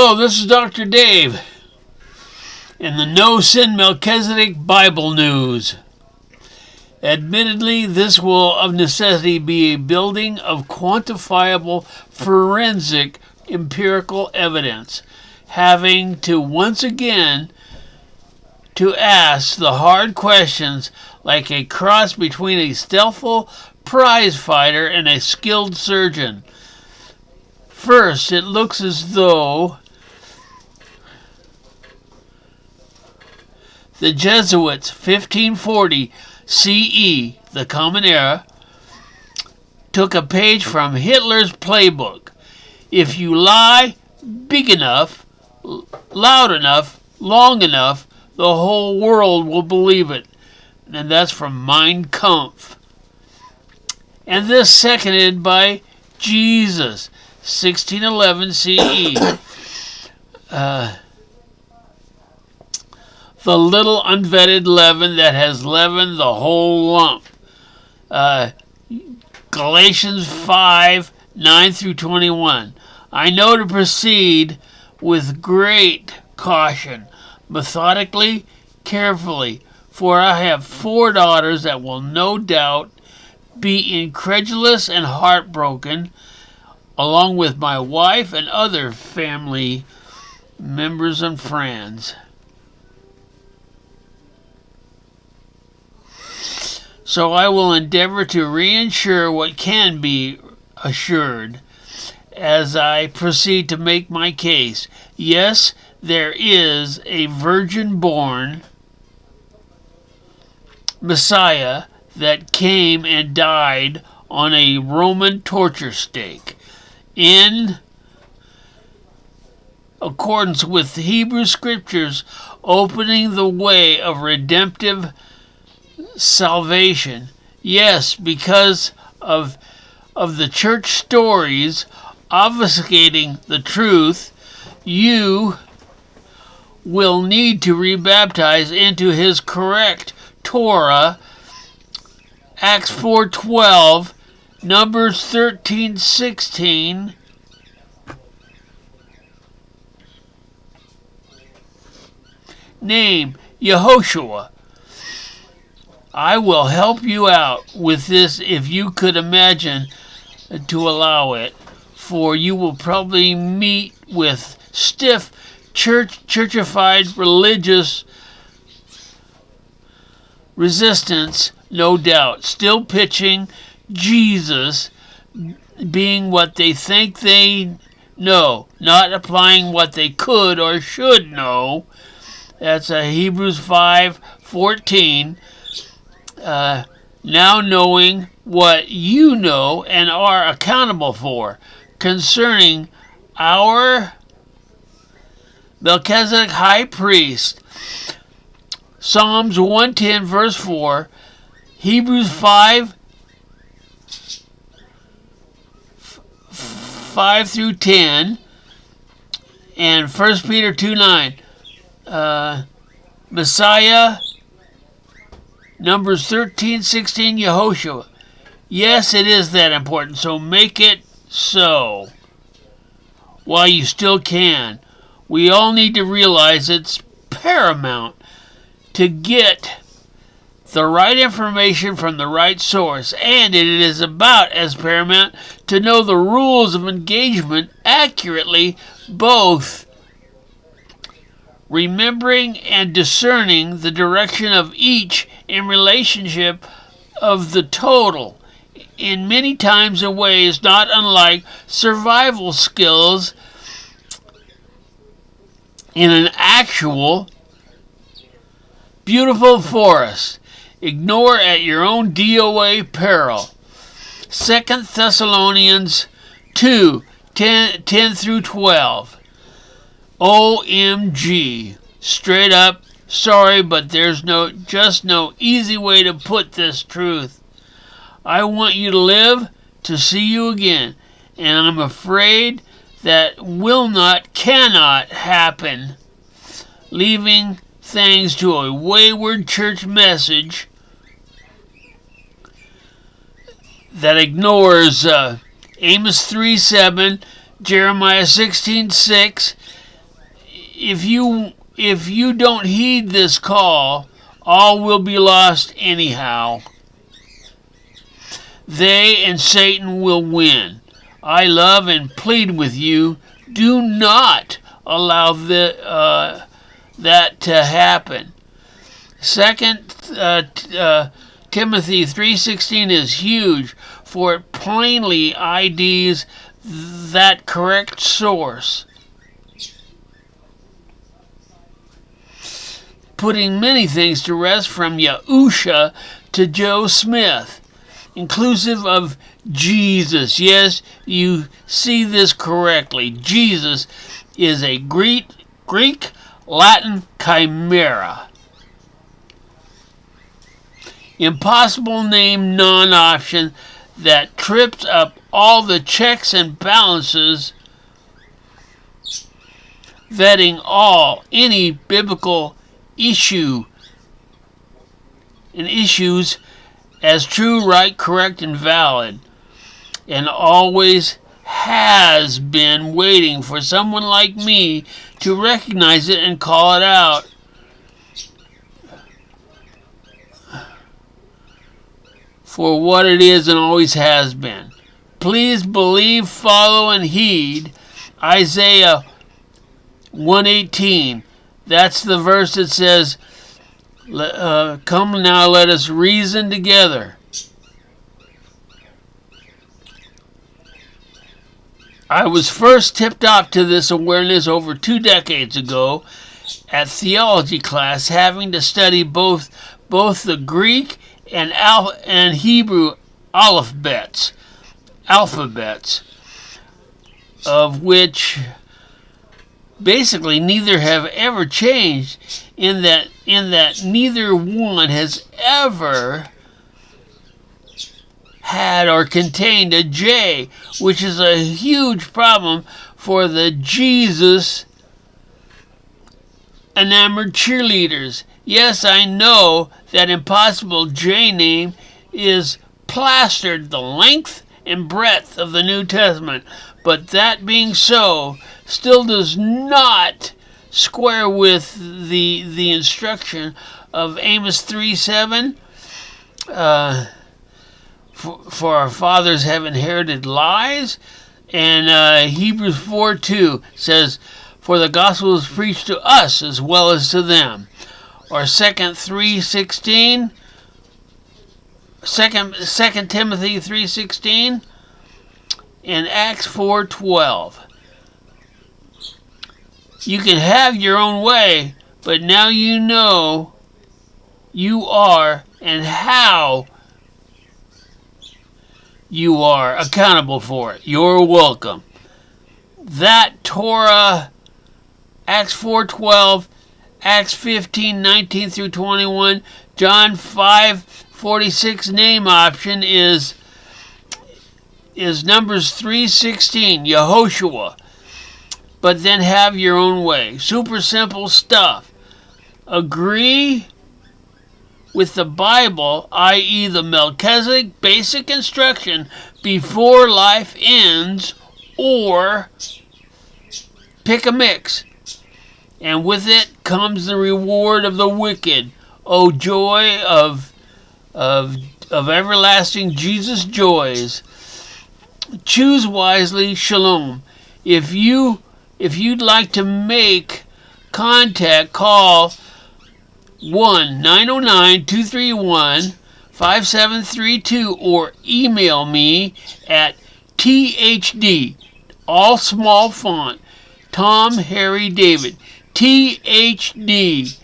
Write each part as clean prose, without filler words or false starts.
Hello, this is Dr. Dave in the No Sin Melchizedek Bible News. Admittedly, this will of necessity be a building of quantifiable forensic empirical evidence, having to once again to ask the hard questions like a cross between a stealthful prize fighter and a skilled surgeon. First, it looks as though the Jesuits, 1540 CE, the Common Era, took a page from Hitler's playbook. If you lie big enough, loud enough, long enough, the whole world will believe it. And that's from Mein Kampf. And this seconded by Jesus, 1611 CE. The little unvetted leaven that has leavened the whole lump. Galatians 5, 9 through 21. I know to proceed with great caution, methodically, carefully, for I have 4 daughters that will no doubt be incredulous and heartbroken, along with my wife and other family members and friends. So I will endeavor to reinsure what can be assured as I proceed to make my case. Yes, there is a virgin-born Messiah that came and died on a Roman torture stake. In accordance with the Hebrew Scriptures, opening the way of redemptive salvation. Yes, because of the church stories obfuscating the truth, you will need to rebaptize into his correct Torah, Acts 4:12, Numbers 13:16, name Yehoshua. I will help you out with this if you could imagine to allow it, for you will probably meet with stiff churchified religious resistance, no doubt, still pitching Jesus being what they think they know, not applying what they could or should know. That's Hebrews 5:14. Now knowing what you know and are accountable for concerning our Melchizedek high priest. Psalms 110 verse 4, Hebrews 5 through 10, and 1 Peter 2:9. Messiah, Numbers 13:16, Yehoshua. Yes, it is that important, so make it so while you still can. We all need to realize it's paramount to get the right information from the right source, and it is about as paramount to know the rules of engagement accurately, both remembering and discerning the direction of each in relationship of the total, in many times and ways not unlike survival skills in an actual beautiful forest. Ignore at your own DOA peril. 2 Thessalonians 2, 10 through 12. OMG. Straight up, sorry, but there's no easy way to put this truth. I want you to live to see you again, and I'm afraid that cannot happen. Leaving things to a wayward church message that ignores Amos 3:7, Jeremiah 16:6, if you don't heed this call, all will be lost anyhow. They and Satan will win. I love and plead with you, do not allow that to happen. 2 Timothy 3:16 is huge, for it plainly IDs that correct source, putting many things to rest from Yahusha to Joe Smith, inclusive of Jesus. Yes, you see this correctly. Jesus is a Greek Latin chimera. Impossible name non-option that trips up all the checks and balances, vetting any biblical issue and issues as true, right, correct, and valid, and always has been waiting for someone like me to recognize it and call it out. For what it is and always has been. Please believe, follow, and heed Isaiah 1:18. That's the verse that says, come now, let us reason together. I was first tipped off to this awareness over 2 decades ago at theology class, having to study both the Greek and Hebrew alphabets, of which basically neither have ever changed, in that neither one has ever had or contained a J, which is a huge problem for the Jesus enamored cheerleaders. Yes, I know that impossible J name is plastered the length and breadth of the New Testament, but that being so, still does not square with the instruction of Amos 3:7. For our fathers have inherited lies, and Hebrews 4:2 says, for the gospel is preached to us as well as to them. Or 2 Timothy 3:16, and Acts 4:12. You can have your own way, but now you know you are and how you are accountable for it. You're welcome. That Torah, Acts 4:12, Acts 15:19 through 21, John 5:46 name option is Numbers 3:16, Yehoshua. But then have your own way. Super simple stuff. Agree with the Bible, i.e. the Melchizedek basic instruction before life ends, or pick a mix. And with it comes the reward of the wicked. Oh, joy of everlasting Jesus joys. Choose wisely. Shalom. If you'd like to make contact, call 1-909-231-5732 or email me at THD, all small font, Tom, Harry, David, THD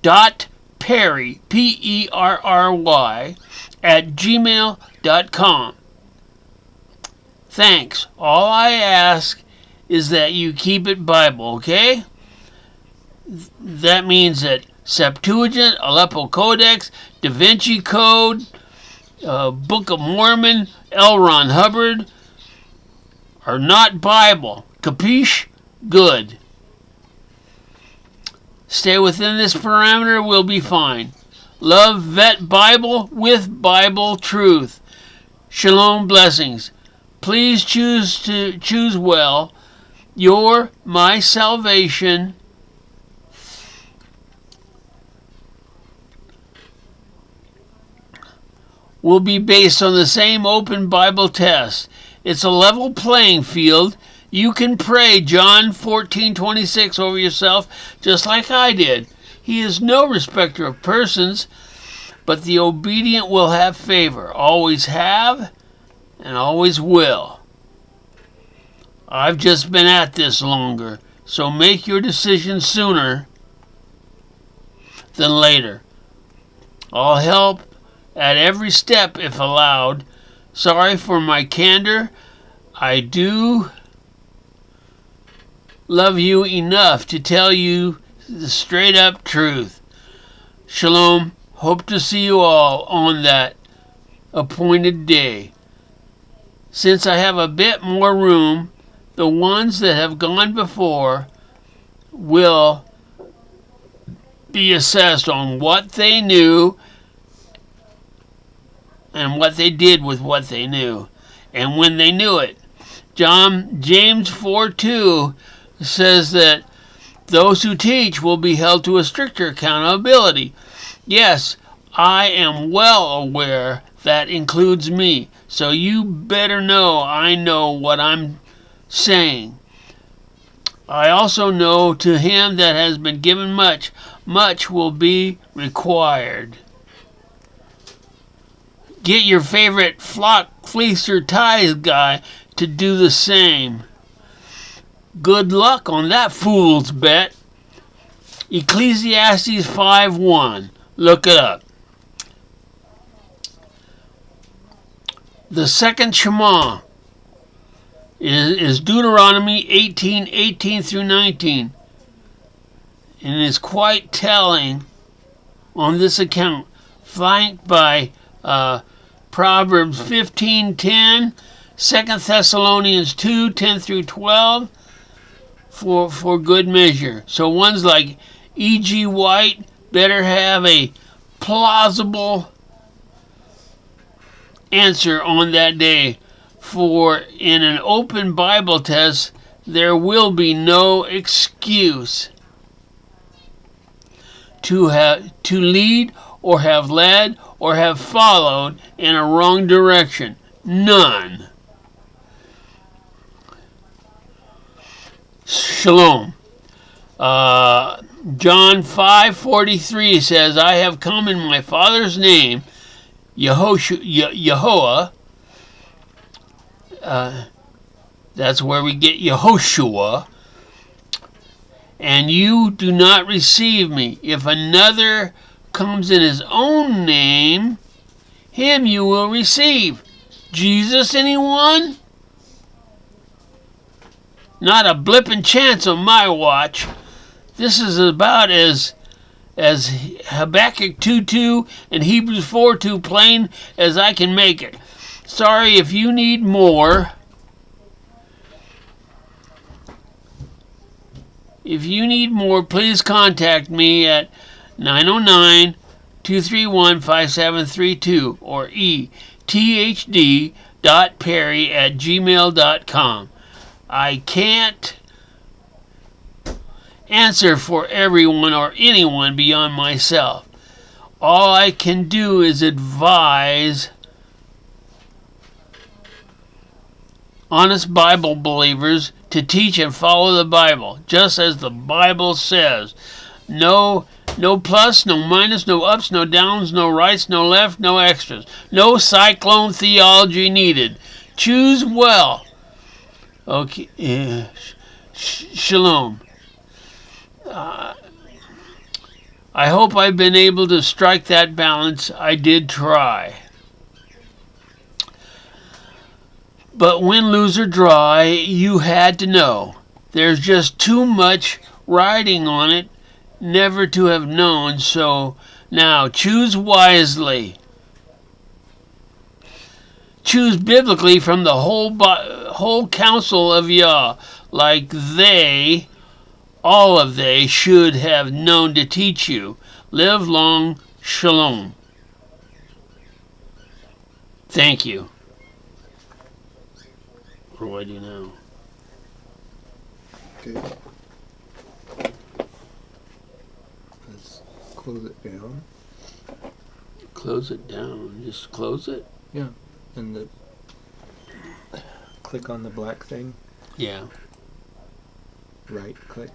dot Perry, Perry, at gmail.com. Thanks. All I ask is that you keep it Bible, okay? That means that Septuagint, Aleppo Codex, Da Vinci Code, Book of Mormon, L. Ron Hubbard are not Bible. Capiche? Good. Stay within this parameter, we'll be fine. Love, vet Bible with Bible truth. Shalom, blessings. Please choose well. my salvation will be based on the same open Bible test. It's a level playing field. You can pray John 14:26 over yourself just like I did. He is no respecter of persons, but the obedient will have favor. Always have and always will. I've just been at this longer, so make your decision sooner than later. I'll help at every step if allowed. Sorry for my candor. I do love you enough to tell you the straight up truth. Shalom. Hope to see you all on that appointed day. Since I have a bit more room, the ones that have gone before will be assessed on what they knew and what they did with what they knew and when they knew it. James 4:2 says that those who teach will be held to a stricter accountability. Yes, I am well aware that includes me, so you better know I know what I'm saying. I also know to him that has been given much, much will be required. Get your favorite flock fleecer tithe guy to do the same. Good luck on that fool's bet. Ecclesiastes 5:1. Look it up. The second Shema is Deuteronomy 18:18 through 19, and is quite telling on this account, flanked by Proverbs 15:10, 2 Thessalonians 2:10 through 12 for good measure. So ones like E.G. White better have a plausible answer on that day, for in an open Bible test there will be no excuse to lead or have led or have followed in a wrong direction. None. Shalom. John 5:43 says, I have come in my Father's name, Yehoah. That's where we get Yehoshua. And you do not receive me. If another comes in his own name, him you will receive. Jesus, anyone? Not a blipping chance on my watch. This is about as Habakkuk 2:2 and Hebrews 4:2 plain as I can make it. Sorry if you need more. If you need more, please contact me at 909-231-5732 or thd.perry@gmail.com. I can't answer for everyone or anyone beyond myself. All I can do is advise honest Bible believers to teach and follow the Bible, just as the Bible says. No plus, no minus, no ups, no downs, no rights, no left, no extras. No cyclone theology needed. Choose well. Okay, shalom. I hope I've been able to strike that balance. I did try. But win, lose, or draw, you had to know. There's just too much riding on it never to have known, so now choose wisely. Choose biblically from the whole counsel of Yah, like all of they should have known to teach you. Live long, shalom. Thank you. What do I do now? Okay. Let's close it down. Close it down. Just close it? Yeah. And click on the black thing. Yeah. Right click.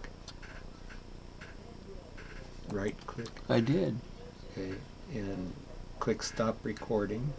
Right click. I did. Okay. And click stop recording.